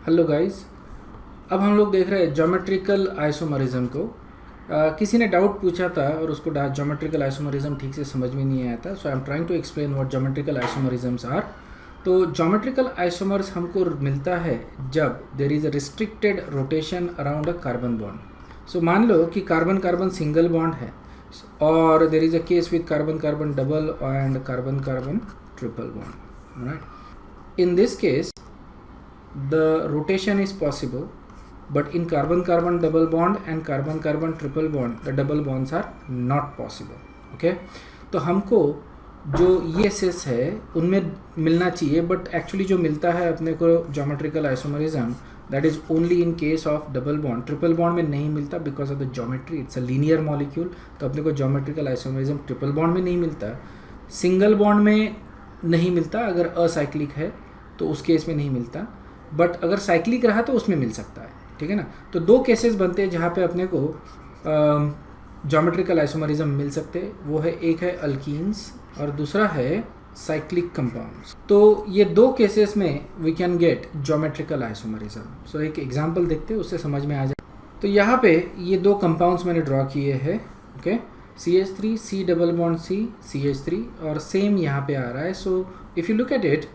Hello guys. अब हम लोग देख रहे हैं ज्योमेट्रिकल आइसोमरिज्म को। किसी ने डाउट पूछा था और उसको ज्योमेट्रिकल आइसोमरिज्म ठीक से समझ में नहीं आया था। So I am trying to explain what geometrical isomerisms are. तो ज्योमेट्रिकल आइसोमर्स हमको मिलता है जब there is a restricted rotation around a carbon bond. So मान लो कि कार्बन कार्बन सिंगल बॉन्ड है और there is a case with carbon carbon double and carbon carbon triple bond, right? In this case, the rotation is possible, but in carbon-carbon double bond and carbon-carbon triple bond, the double bonds are not possible. Okay? तो हमको जो ये cases है उनमें मिलना चाहिए, but actually जो मिलता है अपने को geometrical isomerism, that is only in case of double bond. Triple bond में नहीं मिलता because of the geometry, it's a linear molecule. तो अपने को ज्योमेट्रिकल आइसोमरिज्म ट्रिपल बॉन्ड में नहीं मिलता, सिंगल बॉन्ड में नहीं मिलता। अगर असाइक्लिक है तो उस केस में नहीं मिलता, बट अगर साइक्लिक रहा तो उसमें मिल सकता है, ठीक है ना। तो दो केसेस बनते हैं जहाँ पे अपने को ज्योमेट्रिकल आइसोमरिज्म मिल सकते हैं। वो है, एक है अल्कीन्स और दूसरा है साइक्लिक कंपाउंड्स। तो ये दो केसेस में we can get geometrical isomerism. So एक एग्जांपल देखते हैं, उससे समझ में आ जाए। तो यहाँ पे ये दो कंपाउंड्स मैंने ड्रॉ किए हैं, okay. CH3 C double bond C CH3 और सेम यहाँ पे आ रहा है। So if you look at it,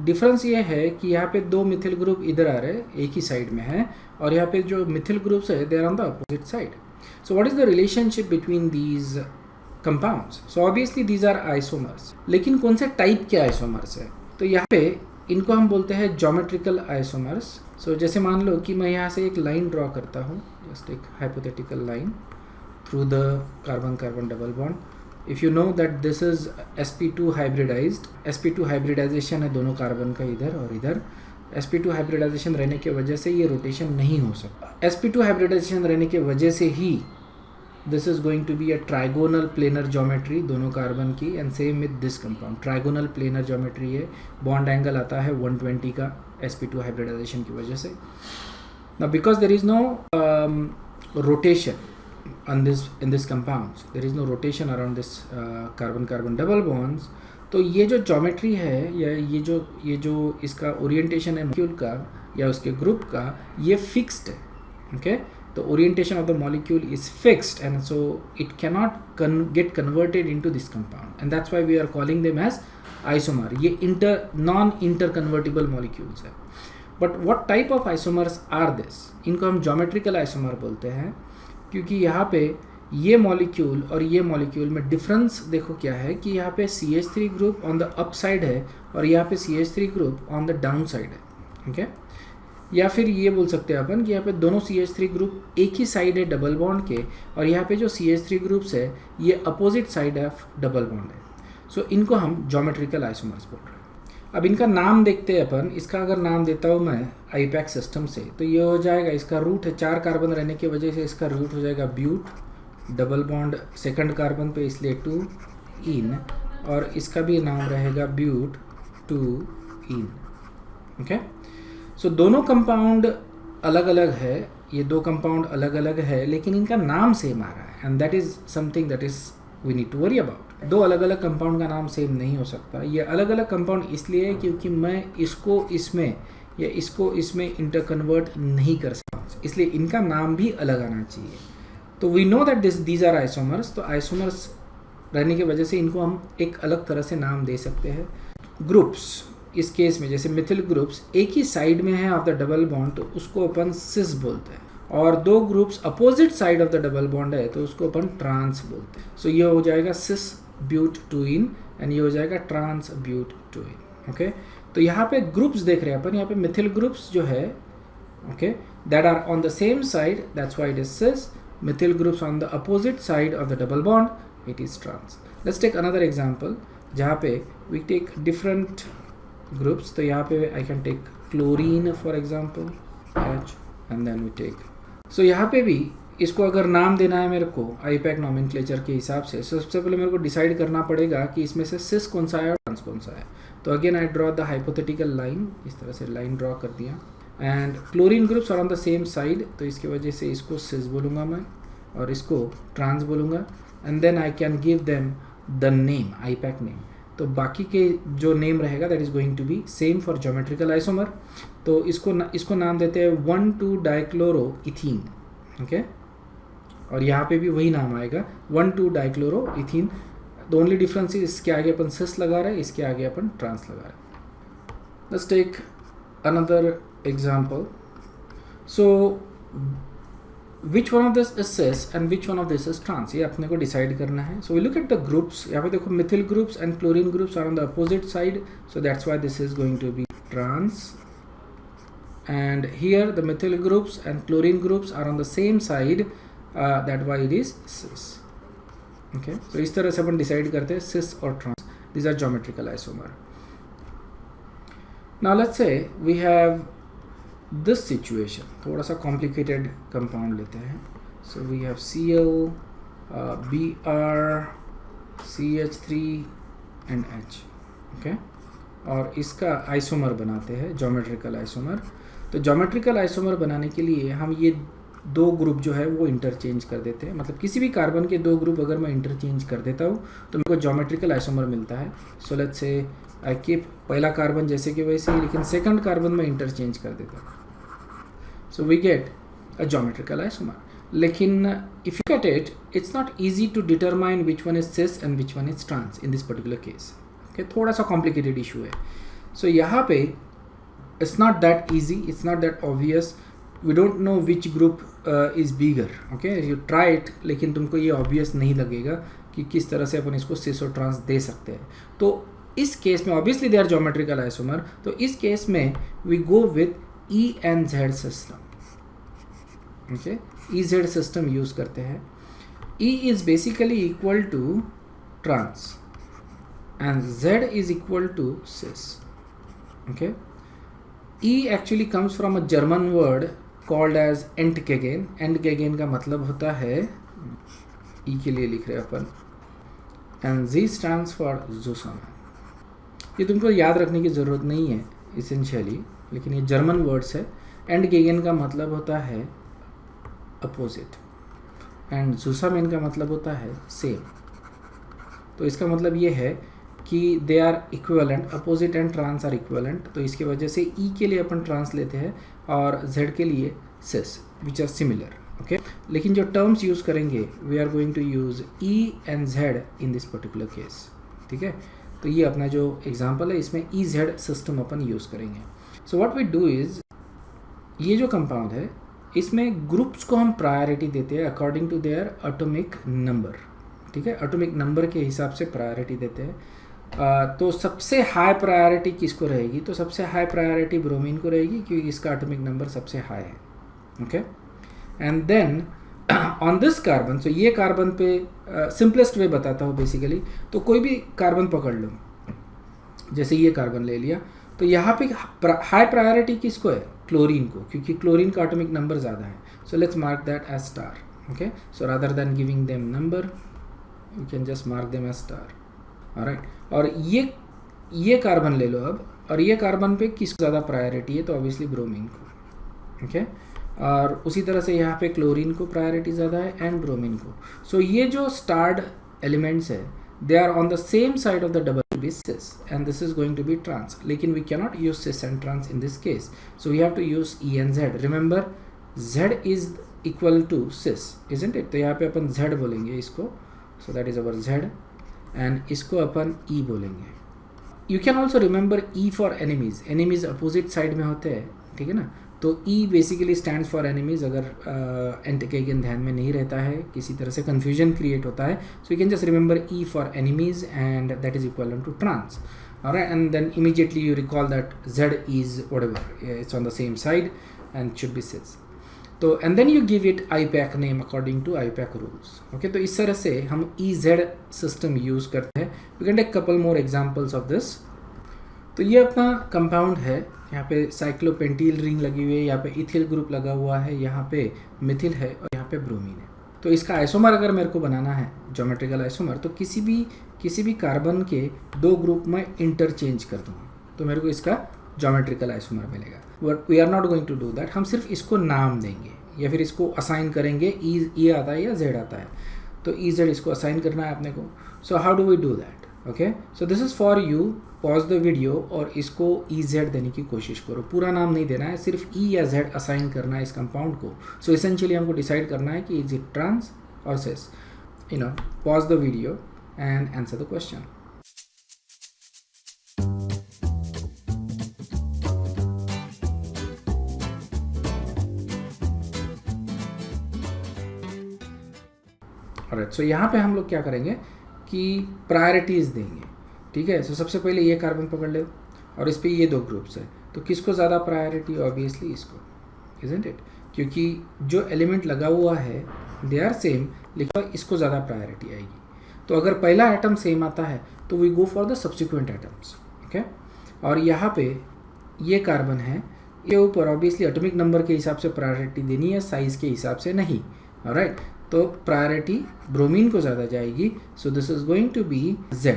difference ये है कि यहाँ पे दो मिथिल ग्रुप इधर आ रहे हैं, एक ही साइड में है, और यहाँ पे जो मिथिल ग्रुप्स है they are on the opposite side. So what is the relationship between these compounds? So obviously these are isomers, लेकिन कौन से टाइप के आइसोमर्स है? तो यहाँ पे इनको हम बोलते हैं ज्योमेट्रिकल आइसोमर्स। सो जैसे मान लो कि मैं यहाँ से एक लाइन ड्रॉ करता हूँ, जस्ट एक hypothetical line through the carbon carbon double bond. If you know that this is sp2 hybridized, sp2 hybridization है दोनों कार्बन का, इधर और इधर। sp2 hybridization रहने के वजह से ये रोटेशन नहीं हो सकता। sp2 hybridization रहने के वजह से ही this is going to be a trigonal planar geometry दोनों कार्बन की, and same with this compound, trigonal planar geometry है। bond angle आता है 120 का sp2 hybridization की वजह से। Now because there is no rotation in this compounds, there is no rotation around this carbon carbon double bonds, तो ये जो ज्योमेट्री है या ये जो इसका ओरिएंटेशन है मॉलिक्यूल का या उसके ग्रुप का, ये फिक्स्ड है, ओके। तो orientation of the molecule is fixed and so it cannot get converted into this compound, and that's why we are calling them as isomer. ये नॉन इंटर कन्वर्टिबल मॉलिक्यूल्स है। But what type of isomers are this? इनको हम geometrical isomer बोलते हैं, क्योंकि यहाँ पे ये मॉलिक्यूल और ये मॉलिक्यूल में डिफरेंस देखो क्या है कि यहाँ पे CH3 group on the up side है और यहाँ पे CH3 group on the down side है, ओके। या फिर ये बोल सकते हैं अपन कि यहाँ पे दोनों CH3 ग्रुप एक ही साइड है डबल बॉन्ड के, और यहाँ पे जो CH3 ग्रुप्स है ये opposite side of double bond है। सो इनको हम ज्योमेट्रिकल आइसोमर्स बोल रहे हैं। अब इनका नाम देखते हैं अपन। इसका अगर नाम देता हूँ मैं आईपैक सिस्टम से, तो ये हो जाएगा, इसका रूट है 4 कार्बन रहने की वजह से इसका रूट हो जाएगा but, double bond second carbon पे इसलिए 2 इन, और इसका भी नाम रहेगा ब्यूट 2 इन, ओके। सो दोनों कंपाउंड अलग अलग है, ये दो कंपाउंड अलग अलग है, लेकिन इनका नाम सेम आ रहा है, and that is something that is we need to worry about. दो अलग अलग कंपाउंड का नाम सेम नहीं हो सकता। ये अलग अलग कंपाउंड इसलिए है क्योंकि मैं इसको इसमें या इसको इसमें इंटर कन्वर्ट नहीं कर सकता, इसलिए इनका नाम भी अलग आना चाहिए। तो we know that these are isomers. तो आइसोमर्स रहने की वजह से इनको हम एक अलग तरह से नाम दे सकते हैं। ग्रुप्स, इस केस में जैसे मिथिल ग्रुप्स एक ही साइड में है ऑफ द डबल बॉन्ड, तो उसको अपन सिस बोलते हैं, और दो groups opposite side of the double bond है तो उसको अपन ट्रांस बोलते हैं। सो ये हो जाएगा सिस ब्यूट 2 इन एंड ये हो जाएगा ट्रांस ब्यूट 2 इन, ओके। तो यहाँ पे ग्रुप्स देख रहे हैं अपन, यहाँ पे मिथिल ग्रुप्स जो है, okay, that are on the same side, that's why it is cis. Methyl groups on the opposite side of the double bond, it is trans. Let's take another example जहाँ पे we take different groups. तो यहाँ पे I can take chlorine for example, H, and then we take. So यहाँ पे भी इसको अगर नाम देना है मेरे को आईपैक नॉमेनक्लेचर के हिसाब से, सबसे पहले मेरे को डिसाइड करना पड़ेगा कि इसमें से सिस कौन सा है और ट्रांस कौन सा है। तो again I draw the hypothetical line, इस तरह से लाइन ड्रॉ कर दिया, and chlorine groups are on the same side, तो इसकी वजह से इसको सिस बोलूँगा मैं और इसको ट्रांस बोलूँगा, and then I can give them the name, IUPAC name. तो बाकी के जो नेम रहेगा that is going to be same for geometrical isomer. तो इसको नाम देते हैं 1,2-डाइक्लोरोइथीन, ओके। और यहाँ पे भी वही नाम आएगा 1,2-डाइक्लोरोइथीन। द ओनली डिफरेंस इज इसके आगे अपन सिस लगा रहे हैं, इसके आगे अपन ट्रांस लगा रहे हैं। Let's take another example. So which one of this is cis and which one of this is trans, ये अपने को डिसाइड करना है। So we look at the groups. यहाँ पे देखो methyl groups and chlorine groups are on the opposite side, so that's why this is going to be trans. And here the methyl groups and chlorine groups are on the same side, that why it is cis, okay। So इस तरह से अपन decide करते हैं cis और trans, these are geometrical isomer। Now let's say we have this situation, थोड़ा सा complicated compound लेते हैं। So we have Cl, Br, CH3 and H, okay। और इसका आइसोमर बनाते हैं, ज्योमेट्रिकल आइसोमर। तो ज्योमेट्रिकल आइसोमर बनाने के लिए हम ये दो ग्रुप जो है वो इंटरचेंज कर देते हैं। मतलब किसी भी कार्बन के दो ग्रुप अगर मैं इंटरचेंज कर देता हूँ तो मेरे को ज्योमेट्रिकल आइसोमर मिलता है। So let's say I keep पहला कार्बन जैसे कि वैसे ही, लेकिन सेकंड कार्बन में इंटरचेंज कर देता हूँ। So we get a geometrical isomer. लेकिन if you get it, it's not easy to determine which one is cis and which one is trans in this particular case, okay. थोड़ा सा complicated issue है। सो यहाँ पे it's not that easy, it's not that obvious, we don't know which group is bigger, okay। you try it, लेकिन तुमको ये obvious नहीं लगेगा कि किस तरह से अपन इसको cis और trans दे सकते हैं। तो इस केस में obviously they are geometrical isomer, तो इस केस में we go with E and Z system, okay। EZ system use करते हैं। E is basically equal to trans and Z is equal to cis, okay। E actually comes from a German word called as Entgegen। Entgegen का मतलब होता है, E के लिए लिख रहे हैं अपन, and Z stands for Zusammen। ये तुमको याद रखने की ज़रूरत नहीं है essentially, लेकिन ये जर्मन वर्ड्स है। Entgegen का मतलब होता है अपोजिट एंड Zusammen का मतलब होता है सेम। तो इसका मतलब ये है कि they are equivalent, opposite and trans are equivalent. तो इसके वजह से ई के लिए अपन ट्रांस लेते हैं और जेड के लिए cis, which are similar, okay. लेकिन जो टर्म्स यूज़ करेंगे we are going to use E and Z in this particular case, ठीक है। तो ये अपना जो एग्जाम्पल है इसमें ई जेड सिस्टम अपन यूज़ करेंगे। So what we do is, ये जो कंपाउंड है इसमें ग्रुप्स को हम प्रायोरिटी देते हैं according to their atomic number, ठीक है। एटॉमिक नंबर के हिसाब से प्रायोरिटी देते हैं। तो सबसे हाई प्रायोरिटी किसको रहेगी, तो सबसे हाई प्रायोरिटी ब्रोमीन को रहेगी क्योंकि इसका एटॉमिक नंबर सबसे हाई है, okay. And then on this carbon, so ये कार्बन पे सिंपलेस्ट वे बताता हूँ बेसिकली। तो कोई भी कार्बन पकड़ लो, जैसे ये कार्बन ले लिया, तो यहाँ पे हाई प्रायोरिटी किसको है, क्लोरीन को, क्योंकि क्लोरीन का एटॉमिक नंबर ज़्यादा है। So let's mark that as star, okay. So rather than giving them number you can just mark them as star, alright. और ये कार्बन ले लो अब, और ये कार्बन पे किसको ज़्यादा प्रायोरिटी है, तो ऑब्वियसली ब्रोमीन को, ओके। और उसी तरह से यहाँ पे क्लोरीन को प्रायोरिटी ज़्यादा है एंड ब्रोमीन को। सो ये जो स्टार्ड एलिमेंट्स है they are on the same side of the double be cis and this is going to be trans. लेकिन we cannot use cis and trans in this case, so we have to use E and Z. Remember Z is equal to cis, isn't it. तो यहाँ पे अपन Z बोलेंगे इसको, so that is our Z, and इसको अपन E बोलेंगे। You can also remember E for enemies, enemies opposite side में होते हैं, ठीक है ना। तो ई बेसिकली स्टैंड्स फॉर एनिमीज। अगर एंटिकेगन ध्यान में नहीं रहता है, किसी तरह से कन्फ्यूजन क्रिएट होता है, so you can just remember E for enemies and that is equal to trans, alright. And then immediately you recall that Z is whatever it's on the same side and should be cis. तो and then you give it IUPAC name according to IUPAC rules, okay. तो इस तरह से हम EZ system use करते हैं। We can take couple more examples of this. तो ये अपना कंपाउंड है, यहाँ पे साइक्लोपेंटिल रिंग लगी हुई है, यहाँ पे इथिल ग्रुप लगा हुआ है, यहाँ पे मिथिल है और यहाँ पे ब्रोमीन है। तो इसका आइसोमर अगर मेरे को बनाना है, ज्योमेट्रिकल आइसोमर, तो किसी भी कार्बन के दो ग्रुप में इंटरचेंज कर दूँगा तो मेरे को इसका ज्योमेट्रिकल आइसोमर मिलेगा। But we are not going to do that. हम सिर्फ इसको नाम देंगे या फिर इसको असाइन करेंगे, ई आता है या जेड आता है, तो ई जेड इसको असाइन करना है अपने को। So how do we do that, okay, so this is for you. Pause the video और इसको EZ देने की कोशिश करो. पूरा नाम नहीं देना है, सिर्फ E या Z असाइन करना है इस कंपाउंड को. सो एसेंशियली हमको डिसाइड करना है कि इज इट ट्रांस और cis. You know, pause the video and answer the question. Alright, so यहाँ पे हम लोग क्या करेंगे कि प्रायोरिटीज़ देंगे. ठीक है, सो सबसे पहले ये कार्बन पकड़ ले और इस पे ये दो ग्रुप्स है, तो किसको ज़्यादा प्रायोरिटी? ऑब्वियसली इसको, इजंट इट? क्योंकि जो एलिमेंट लगा हुआ है दे आर सेम, लेकिन इसको ज़्यादा प्रायोरिटी आएगी. तो अगर पहला एटम सेम आता है तो we go for the subsequent atoms. Okay, और यहाँ पे ये कार्बन है, ये ऊपर ऑब्वियसली एटॉमिक नंबर के हिसाब से प्रायोरिटी देनी है, साइज़ के हिसाब से नहीं. ऑलराइट, तो प्रायोरिटी ब्रोमीन को ज़्यादा जाएगी. So this is going to be Z.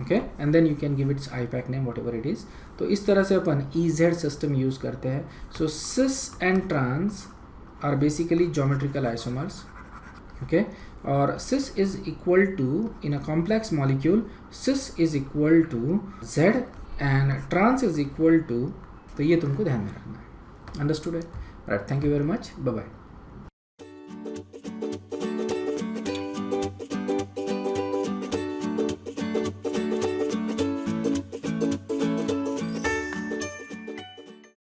Okay, and then you can give its IUPAC name whatever it is. तो इस तरह से अपन EZ सिस्टम यूज़ करते हैं. So cis and trans are basically geometrical isomers. Okay, और cis is equal to, in a complex molecule, cis is equal to Z and trans is equal to, तो ये तुमको ध्यान में रखना है. अंडरस्टूड है? Right, thank you very much, bye bye.